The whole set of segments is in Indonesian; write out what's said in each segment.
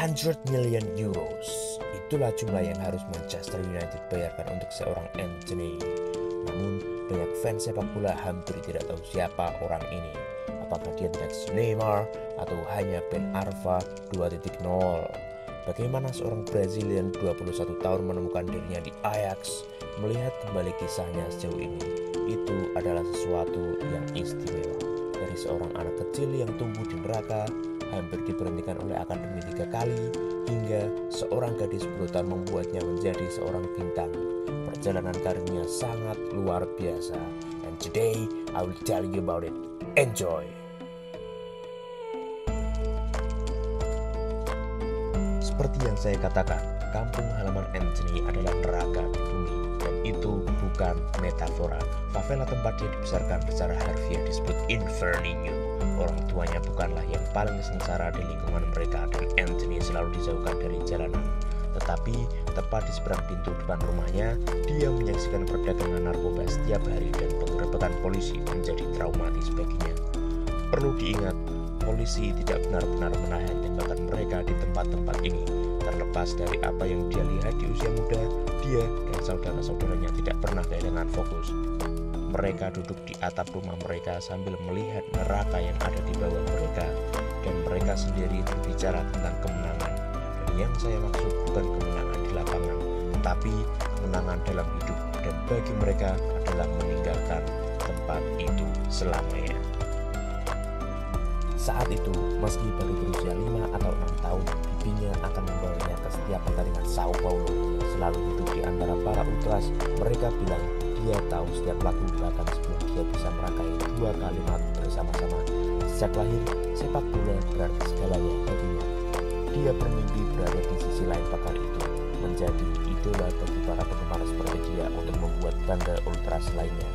100 million euros. Itulah jumlah yang harus Manchester United bayarkan untuk seorang Anthony. Namun banyak fans sepak bola hampir tidak tahu siapa orang ini. Apakah dia next Neymar atau hanya Ben Arfa 2.0? Bagaimana seorang Brazilian 21 tahun menemukan dirinya di Ajax? Melihat kembali kisahnya sejauh ini, itu adalah sesuatu yang istimewa. Dari seorang anak kecil yang tumbuh di neraka, hampir diberhentikan oleh akademi 3 kali, hingga seorang gadis 10 tahun membuatnya menjadi seorang bintang. Perjalanan karirnya sangat luar biasa. And today I will tell you about it. Enjoy! Seperti yang saya katakan, kampung halaman Anthony adalah neraka di bumi, dan itu bukan metafora. Favela tempat dia dibesarkan secara harfiah disebut Inferninho. Orang tuanya bukanlah yang paling sengsara di lingkungan mereka, dan Anthony selalu dijauhkan dari jalanan. Tetapi tepat di seberang pintu depan rumahnya, dia menyaksikan perdagangan narkoba setiap hari, dan penggerebekan polisi menjadi traumatis baginya. Perlu diingat, polisi tidak benar-benar menahan tembakan mereka di tempat-tempat ini. Terlepas dari apa yang dia lihat di usia muda, dia dan saudara-saudaranya tidak pernah kehilangan fokus. Mereka duduk di atap rumah mereka sambil melihat neraka yang ada di bawah mereka, dan mereka sendiri berbicara tentang kemenangan. Dan yang saya maksud bukan kemenangan di lapangan, tetapi kemenangan dalam hidup, dan bagi mereka adalah meninggalkan tempat itu selamanya. Saat itu, meski baru berusia 5 atau 6 tahun, bibinya akan membawanya ke setiap pertandingan Sao Paulo. Selalu duduk di antara para ultras, mereka bilang dia tahu setiap lagu, bahkan sebelum dia bisa merangkai 2 kalimat bersama-sama. Sejak lahir, sepak bola berarti segalanya baginya. Dia bermimpi berada di sisi lain pagar itu, menjadi idola bagi para penggemar seperti dia untuk membuat bangga ultras lainnya.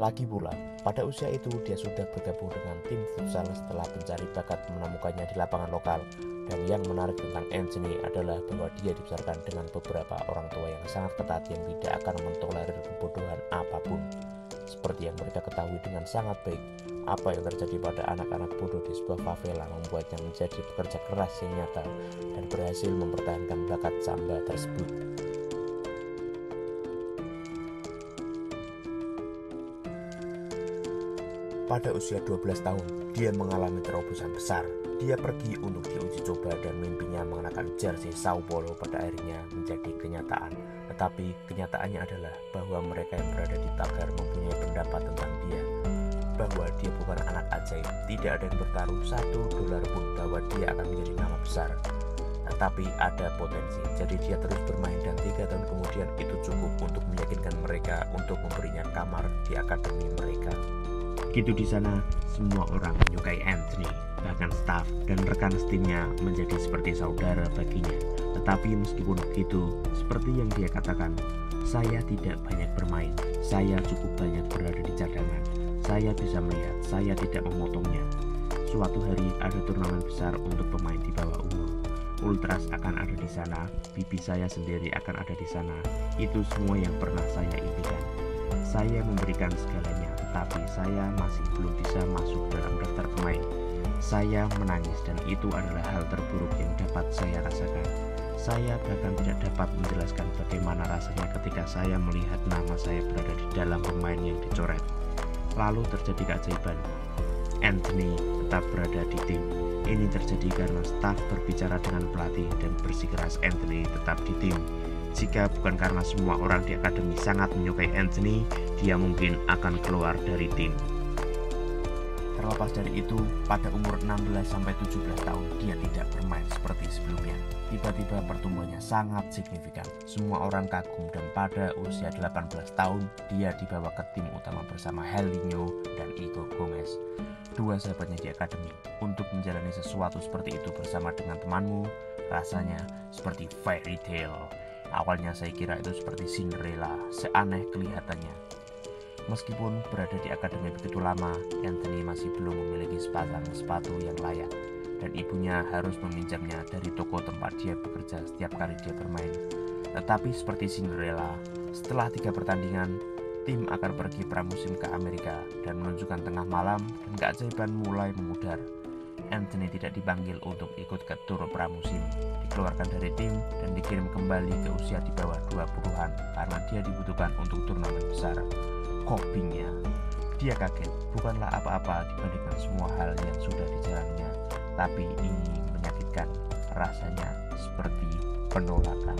Lagi pula, pada usia itu dia sudah bergabung dengan tim futsal setelah pencari bakat menemukannya di lapangan lokal. Dan yang menarik tentang Anthony adalah bahwa dia dibesarkan dengan beberapa orang tua yang sangat ketat yang tidak akan mentolerir kebodohan apapun. Seperti yang mereka ketahui dengan sangat baik, apa yang terjadi pada anak-anak bodoh di sebuah favela membuatnya menjadi pekerja keras yang nyata dan berhasil mempertahankan bakat samba tersebut. Pada usia 12 tahun, dia mengalami terobosan besar. Dia pergi untuk diuji coba dan mimpinya mengenakan jersey Sao Paulo pada akhirnya menjadi kenyataan. Tetapi kenyataannya adalah bahwa mereka yang berada di pagar mempunyai pendapat tentang dia. Bahwa dia bukan anak ajaib, tidak ada yang bertaruh $1 pun bahwa dia akan menjadi nama besar. Tetapi ada potensi, jadi dia terus bermain dan 3 tahun kemudian itu cukup untuk meyakinkan mereka untuk memberinya kamar di akademi mereka. Begitu di sana, semua orang menyukai Anthony, bahkan staf dan rekan setimnya menjadi seperti saudara baginya. Tetapi meskipun begitu, seperti yang dia katakan, saya tidak banyak bermain, saya cukup banyak berada di cadangan, saya bisa melihat, saya tidak memotongnya. Suatu hari ada turnamen besar untuk pemain di bawah umur. Ultras akan ada di sana, bibi saya sendiri akan ada di sana. Itu semua yang pernah saya impikan. Saya memberikan segalanya, tetapi saya masih belum bisa masuk dalam daftar pemain. Saya menangis dan itu adalah hal terburuk yang dapat saya rasakan. Saya bahkan tidak dapat menjelaskan bagaimana rasanya ketika saya melihat nama saya berada di dalam pemain yang dicoret. Lalu terjadi keajaiban. Anthony tetap berada di tim. Ini terjadi karena staf berbicara dengan pelatih dan bersikeras Anthony tetap di tim. Jika bukan karena semua orang di akademi sangat menyukai Anthony, dia mungkin akan keluar dari tim. Terlepas dari itu, pada umur 16-17 tahun, dia tidak bermain seperti sebelumnya. Tiba-tiba pertumbuhannya sangat signifikan. Semua orang kagum dan pada usia 18 tahun, dia dibawa ke tim utama bersama Helinho dan Igor Gomez, 2 sahabatnya di akademi. Untuk menjalani sesuatu seperti itu bersama dengan temanmu, rasanya seperti fairy tale. Awalnya saya kira itu seperti Cinderella, seaneh kelihatannya. Meskipun berada di akademi begitu lama, Anthony masih belum memiliki sepasang sepatu yang layak, dan ibunya harus meminjamnya dari toko tempat dia bekerja setiap kali dia bermain. Tetapi seperti Cinderella, setelah 3 pertandingan, tim akan pergi pramusim ke Amerika dan menunjukkan tengah malam dan keajaiban mulai memudar. Anthony tidak dipanggil untuk ikut ke tur pramusim, dikeluarkan dari tim dan dikirim kembali ke usia di bawah 20-an karena dia dibutuhkan untuk turnamen besar. Kopinya, dia kaget, bukanlah apa-apa dibandingkan semua hal yang sudah dijalaninya, tapi ini menyakitkan, rasanya seperti penolakan.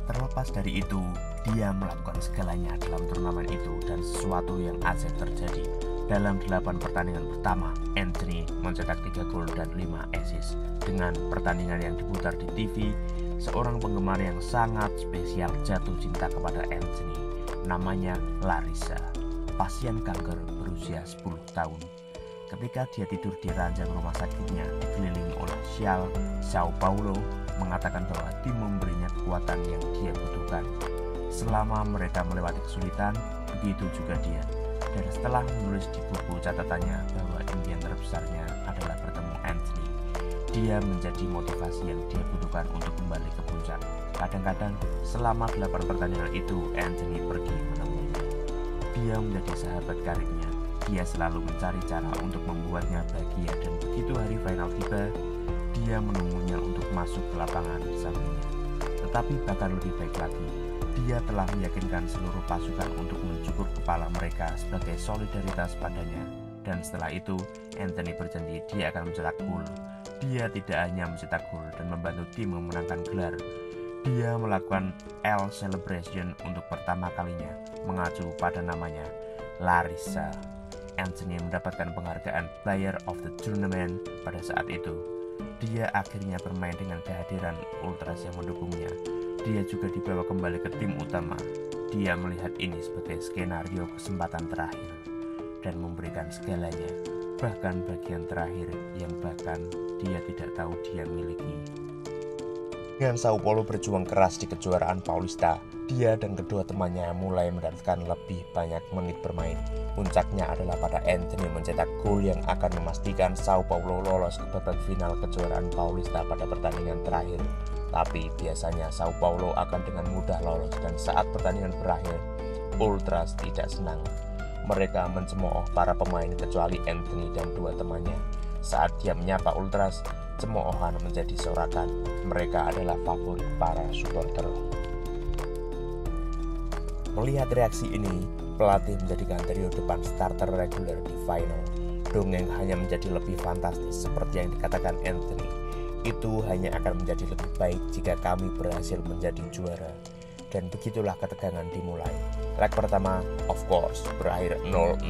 Terlepas dari itu, dia melakukan segalanya dalam turnamen itu dan sesuatu yang ajaib terjadi. Dalam 8 pertandingan pertama, Anthony mencetak 3 gol dan 5 assist. Dengan pertandingan yang diputar di TV, seorang penggemar yang sangat spesial jatuh cinta kepada Anthony. Namanya Larissa, pasien kanker berusia 10 tahun. Ketika dia tidur di ranjang rumah sakitnya dikelilingi oleh Sial, Sao Paulo mengatakan bahwa tim memberinya kekuatan yang dia butuhkan. Selama mereka melewati kesulitan, begitu juga dia. Dan setelah menulis di buku catatannya bahwa impian terbesarnya adalah bertemu Anthony, dia menjadi motivasi yang dia butuhkan untuk kembali ke puncak. Kadang-kadang selama 8 pertandingan itu Anthony pergi menemuinya. Dia menjadi sahabat karibnya. Dia selalu mencari cara untuk membuatnya bahagia dan begitu hari final tiba, dia menemuinya untuk masuk ke lapangan di sampingnya. Tetapi bahkan lebih baik lagi, dia telah meyakinkan seluruh pasukan untuk mencukur kepala mereka sebagai solidaritas padanya. Dan setelah itu, Anthony berjanji dia akan mencetak gol. Dia tidak hanya mencetak gol dan membantu tim memenangkan gelar. Dia melakukan L celebration untuk pertama kalinya, mengacu pada namanya, Larissa. Anthony mendapatkan penghargaan Player of the Tournament pada saat itu. Dia akhirnya bermain dengan kehadiran Ultras yang mendukungnya. Dia juga dibawa kembali ke tim utama. Dia melihat ini sebagai skenario kesempatan terakhir dan memberikan segalanya, bahkan bagian terakhir yang bahkan dia tidak tahu dia miliki. Dengan Sao Paulo berjuang keras di kejuaraan Paulista, dia dan kedua temannya mulai mendapatkan lebih banyak menit bermain. Puncaknya adalah pada Anthony mencetak gol yang akan memastikan Sao Paulo lolos ke babak final kejuaraan Paulista pada pertandingan terakhir. Tapi biasanya Sao Paulo akan dengan mudah lolos dan saat pertandingan berakhir, Ultras tidak senang. Mereka mencemooh para pemain kecuali Anthony dan dua temannya. Saat dia menyapa Ultras, cemoohan menjadi sorakan. Mereka adalah favorit para supporter. Melihat reaksi ini, pelatih menjadikan trio depan starter reguler di final. Dongeng hanya menjadi lebih fantastis seperti yang dikatakan Anthony. Itu hanya akan menjadi lebih baik jika kami berhasil menjadi juara. Dan begitulah ketegangan dimulai. Leg pertama, of course, berakhir 0-0.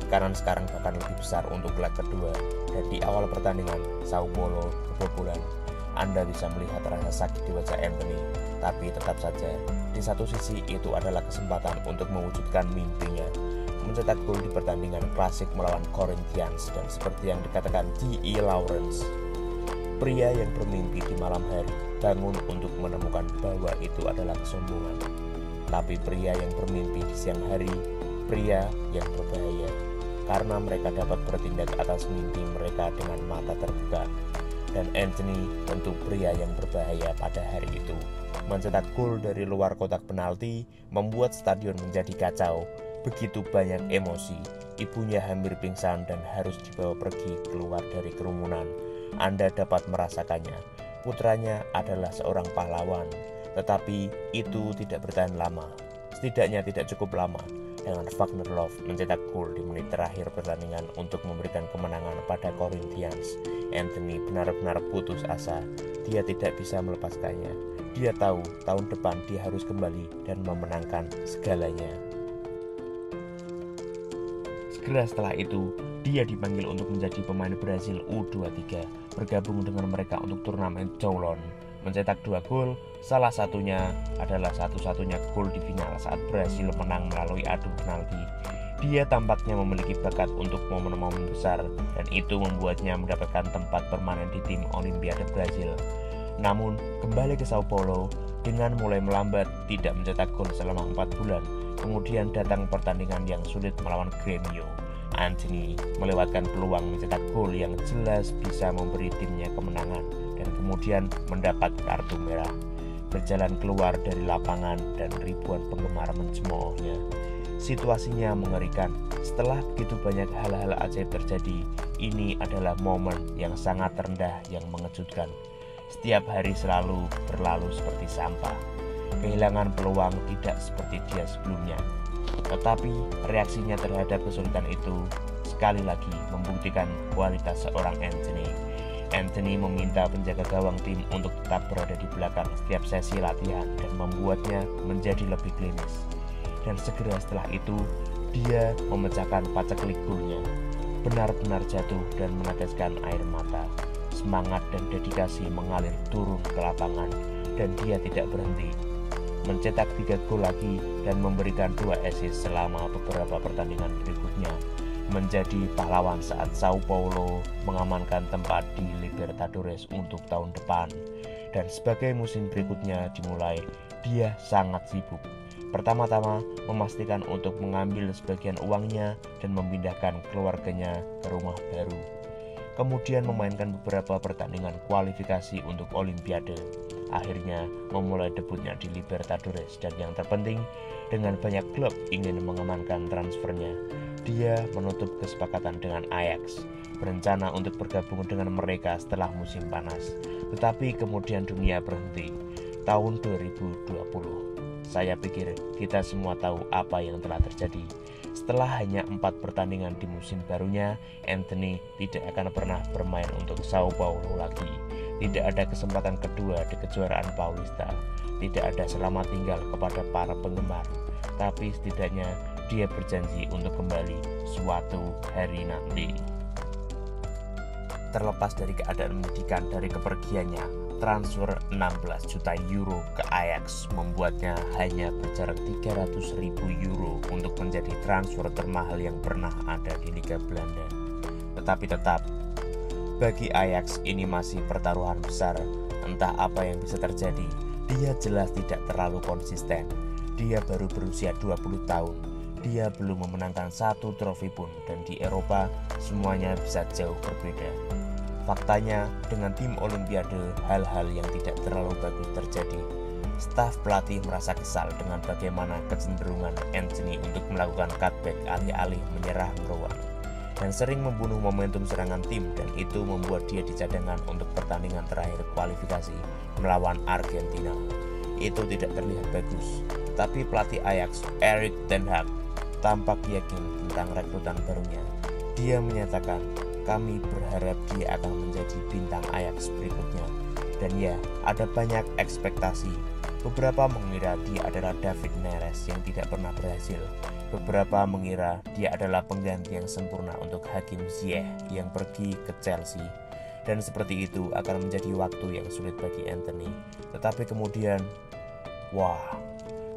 Tekanan sekarang bahkan lebih besar untuk leg kedua. Dan di awal pertandingan, Sao Paulo kebobolan. Anda bisa melihat rasa sakit di wajah Anthony, tapi tetap saja, di satu sisi itu adalah kesempatan untuk mewujudkan mimpinya, mencetak gol di pertandingan klasik melawan Corinthians. Dan seperti yang dikatakan T.E. Lawrence, pria yang bermimpi di malam hari bangun untuk menemukan bahwa itu adalah kesombongan. Tapi pria yang bermimpi di siang hari, pria yang berbahaya, karena mereka dapat bertindak atas mimpi mereka dengan mata terbuka. Dan Anthony tentu pria yang berbahaya pada hari itu. Mencetak gol dari luar kotak penalti membuat stadion menjadi kacau. Begitu banyak emosi, ibunya hampir pingsan dan harus dibawa pergi keluar dari kerumunan. Anda dapat merasakannya. Putranya adalah seorang pahlawan, tetapi itu tidak bertahan lama. Setidaknya tidak cukup lama. Dengan Wagner Love mencetak gol di menit terakhir pertandingan untuk memberikan kemenangan pada Corinthians, Anthony benar-benar putus asa. Dia tidak bisa melepaskannya. Dia tahu tahun depan dia harus kembali dan memenangkan segalanya. Segera setelah itu, dia dipanggil untuk menjadi pemain Brasil U23, bergabung dengan mereka untuk turnamen Toulon. Mencetak 2 gol, salah satunya adalah satu-satunya gol di final saat Brasil menang melalui adu penalti. Dia tampaknya memiliki bakat untuk momen-momen besar dan itu membuatnya mendapatkan tempat permanen di tim Olimpiade Brasil. Namun, kembali ke Sao Paulo dengan mulai melambat, tidak mencetak gol selama 4 bulan. Kemudian datang pertandingan yang sulit melawan Grêmio. Anthony melewatkan peluang mencetak gol yang jelas bisa memberi timnya kemenangan dan kemudian mendapat kartu merah. Berjalan keluar dari lapangan dan ribuan penggemar mencemoohnya. Situasinya mengerikan. Setelah begitu banyak hal-hal ajaib terjadi, ini adalah momen yang sangat rendah yang mengejutkan. Setiap hari selalu berlalu seperti sampah. Kehilangan peluang tidak seperti dia sebelumnya. Tetapi reaksinya terhadap kesulitan itu sekali lagi membuktikan kualitas seorang Anthony. Anthony meminta penjaga gawang tim untuk tetap berada di belakang setiap sesi latihan dan membuatnya menjadi lebih klinis. Dan segera setelah itu, dia memecahkan paceklik golnya. Benar-benar jatuh dan meneteskan air mata. Semangat dan dedikasi mengalir turun ke lapangan dan dia tidak berhenti. Mencetak 3 gol lagi dan memberikan 2 assist selama beberapa pertandingan berikutnya. Menjadi pahlawan saat Sao Paulo mengamankan tempat di Libertadores untuk tahun depan. Dan sebagai musim berikutnya dimulai, dia sangat sibuk. Pertama-tama memastikan untuk mengambil sebagian uangnya dan memindahkan keluarganya ke rumah baru. Kemudian memainkan beberapa pertandingan kualifikasi untuk Olimpiade. Akhirnya memulai debutnya di Libertadores dan yang terpenting, dengan banyak klub ingin mengamankan transfernya, dia menutup kesepakatan dengan Ajax, berencana untuk bergabung dengan mereka setelah musim panas. Tetapi kemudian dunia berhenti. Tahun 2020. Saya pikir kita semua tahu apa yang telah terjadi. Setelah hanya 4 pertandingan di musim barunya, Anthony tidak akan pernah bermain untuk Sao Paulo lagi. Tidak ada kesempatan kedua di kejuaraan Paulista. Tidak ada selamat tinggal kepada para penggemar. Tapi setidaknya dia berjanji untuk kembali suatu hari nanti. Terlepas dari keadaan menyedihkan dari kepergiannya, transfer 16 juta euro ke Ajax membuatnya hanya berjarak 300.000 euro untuk menjadi transfer termahal yang pernah ada di Liga Belanda. Tetapi tetap, bagi Ajax ini masih pertaruhan besar. Entah apa yang bisa terjadi, dia jelas tidak terlalu konsisten. Dia baru berusia 20 tahun. Dia belum memenangkan 1 trofi pun, dan di Eropa semuanya bisa jauh berbeda. Faktanya, dengan tim Olimpiade, hal-hal yang tidak terlalu bagus terjadi. Staf pelatih merasa kesal dengan bagaimana kecenderungan Anthony untuk melakukan cutback alih-alih menyerang gawang, dan sering membunuh momentum serangan tim, dan itu membuat dia dicadangkan untuk pertandingan terakhir kualifikasi melawan Argentina. Itu tidak terlihat bagus, tapi pelatih Ajax, Erik ten Hag, tampak yakin tentang rekrutan barunya. Dia menyatakan, kami berharap dia akan menjadi bintang Ajax berikutnya. Dan ya, ada banyak ekspektasi. Beberapa mengira dia adalah David Neres yang tidak pernah berhasil. Beberapa mengira dia adalah pengganti yang sempurna untuk Hakim Ziyech yang pergi ke Chelsea. Dan seperti itu akan menjadi waktu yang sulit bagi Anthony. Tetapi kemudian,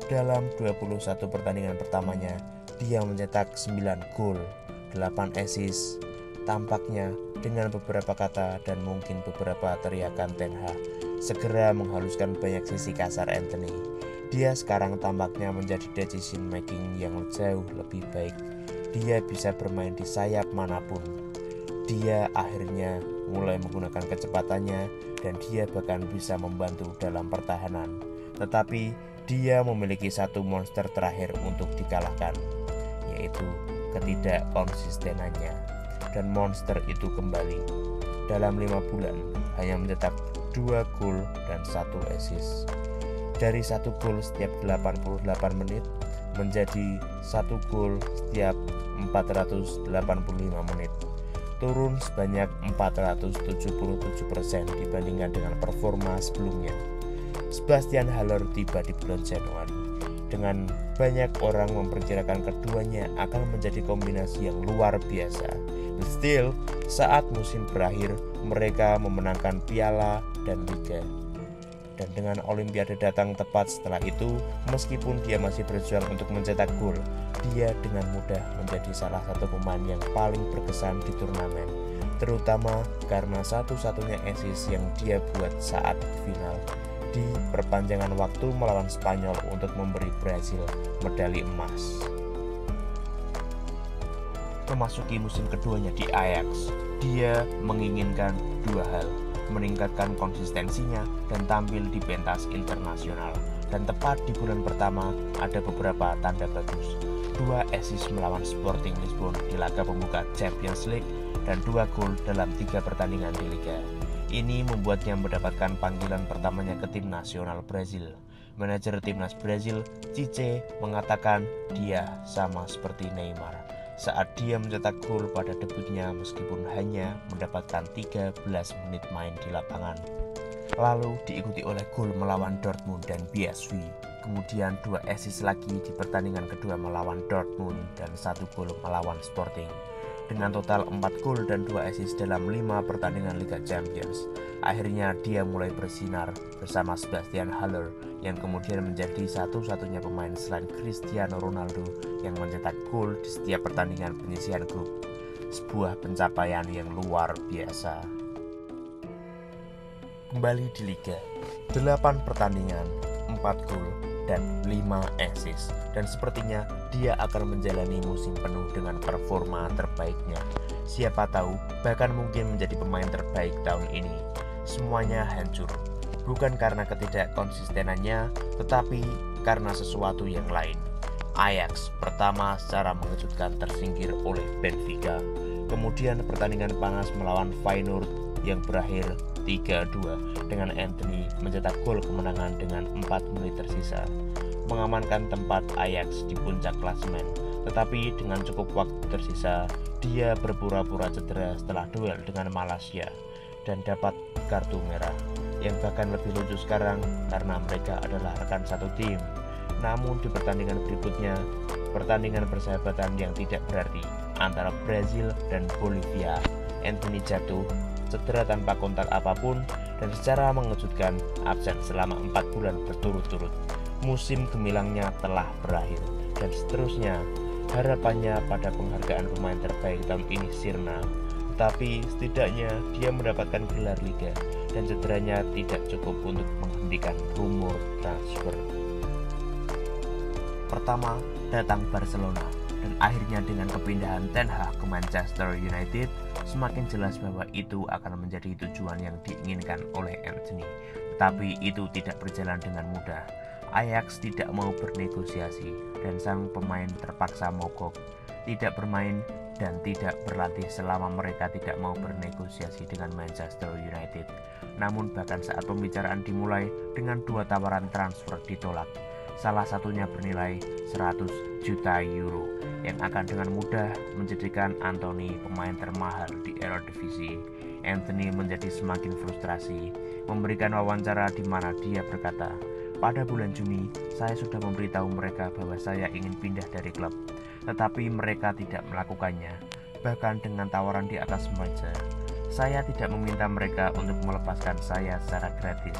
dalam 21 pertandingan pertamanya, dia mencetak 9 gol, 8 assist. Tampaknya dengan beberapa kata dan mungkin beberapa teriakan Ten Hag segera menghaluskan banyak sisi kasar Anthony. Dia sekarang tampaknya menjadi decision making yang jauh lebih baik. Dia bisa bermain di sayap manapun. Dia akhirnya mulai menggunakan kecepatannya dan dia bahkan bisa membantu dalam pertahanan. Tetapi dia memiliki satu monster terakhir untuk dikalahkan, yaitu ketidakkonsistenannya. Dan monster itu kembali. Dalam 5 bulan hanya mencetak 2 gol dan 1 assist. Dari 1 gol setiap 88 menit menjadi 1 gol setiap 485 menit. Turun sebanyak 477% dibandingkan dengan performa sebelumnya. Sebastian Haller tiba di bulan Januari. Dengan banyak orang memperkirakan keduanya akan menjadi kombinasi yang luar biasa. But still, saat musim berakhir, mereka memenangkan piala dan liga. Dan dengan Olimpiade datang tepat setelah itu, meskipun dia masih berjuang untuk mencetak gol, dia dengan mudah menjadi salah satu pemain yang paling berkesan di turnamen. Terutama karena satu-satunya assist yang dia buat saat final di perpanjangan waktu melawan Spanyol untuk memberi Brasil medali emas. Memasuki musim keduanya di Ajax, dia menginginkan 2 hal: meningkatkan konsistensinya dan tampil di pentas internasional. Dan tepat di bulan pertama ada beberapa tanda bagus. 2 assist melawan Sporting Lisbon di laga pembuka Champions League, dan 2 gol dalam 3 pertandingan di Liga. Ini membuatnya mendapatkan panggilan pertamanya ke tim nasional Brazil. Manajer timnas Brazil, Cice, mengatakan dia sama seperti Neymar saat dia mencetak gol pada debutnya meskipun hanya mendapatkan 13 menit main di lapangan. Lalu diikuti oleh gol melawan Dortmund dan PSV. Kemudian 2 assist lagi di pertandingan kedua melawan Dortmund dan 1 gol melawan Sporting. Dengan total 4 gol dan 2 assist dalam 5 pertandingan Liga Champions, akhirnya dia mulai bersinar bersama Sebastian Haller yang kemudian menjadi satu-satunya pemain selain Cristiano Ronaldo yang mencetak gol di setiap pertandingan penyisihan grup. Sebuah pencapaian yang luar biasa. Kembali di Liga, 8 pertandingan, 4 gol dan 5 assist, dan sepertinya dia akan menjalani musim penuh dengan performa terbaiknya. Siapa tahu bahkan mungkin menjadi pemain terbaik tahun ini. Semuanya hancur, bukan karena ketidakkonsistenannya, tetapi karena sesuatu yang lain. Ajax pertama secara mengejutkan tersingkir oleh Benfica. Kemudian pertandingan panas melawan Feyenoord yang berakhir 3-2 dengan Anthony mencetak gol kemenangan dengan 4 menit tersisa, mengamankan tempat Ajax di puncak klasemen. Tetapi dengan cukup waktu tersisa, dia berpura-pura cedera setelah duel dengan Malaysia dan dapat kartu merah, yang bahkan lebih lucu sekarang karena mereka adalah rekan satu tim. Namun di pertandingan berikutnya, pertandingan persahabatan yang tidak berarti antara Brazil dan Bolivia, Anthony jatuh cedera tanpa kontak apapun dan secara mengejutkan absen selama 4 bulan berturut-turut. Musim gemilangnya telah berakhir dan seterusnya. Harapannya pada penghargaan pemain terbaik tahun ini sirna, tetapi setidaknya dia mendapatkan gelar Liga dan cederanya tidak cukup untuk menghentikan rumor transfer. Pertama datang Barcelona, dan akhirnya dengan kepindahan Ten Hag ke Manchester United, semakin jelas bahwa itu akan menjadi tujuan yang diinginkan oleh Anthony. Tetapi itu tidak berjalan dengan mudah. Ajax tidak mau bernegosiasi dan sang pemain terpaksa mogok, tidak bermain dan tidak berlatih selama mereka tidak mau bernegosiasi dengan Manchester United. Namun bahkan saat pembicaraan dimulai dengan 2 tawaran transfer ditolak. Salah satunya bernilai 100 juta euro yang akan dengan mudah menjadikan Anthony pemain termahal di Eredivisie. Anthony menjadi semakin frustrasi, memberikan wawancara di mana dia berkata, "Pada bulan Juni, saya sudah memberitahu mereka bahwa saya ingin pindah dari klub, tetapi mereka tidak melakukannya, bahkan dengan tawaran di atas meja. Saya tidak meminta mereka untuk melepaskan saya secara gratis.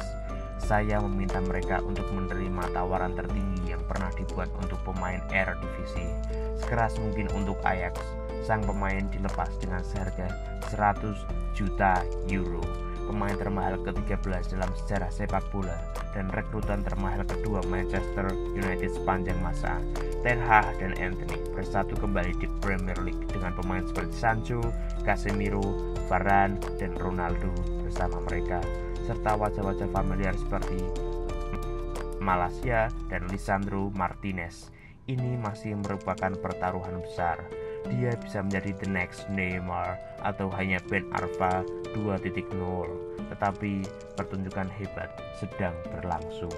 Saya meminta mereka untuk menerima tawaran tertinggi yang pernah dibuat untuk pemain Eredivisie, sekeras mungkin untuk Ajax. Sang pemain dilepas dengan seharga 100 juta euro, pemain termahal ke-13 dalam sejarah sepak bola dan rekrutan termahal kedua Manchester United sepanjang masa. Ten Hag dan Anthony bersatu kembali di Premier League dengan pemain seperti Sancho, Casemiro, Varane, dan Ronaldo bersama mereka, serta wajah-wajah familiar seperti Malaysia dan Lisandro Martinez. Ini masih merupakan pertaruhan besar. Dia bisa menjadi the next Neymar atau hanya Ben Arfa 2.0, tetapi pertunjukan hebat sedang berlangsung.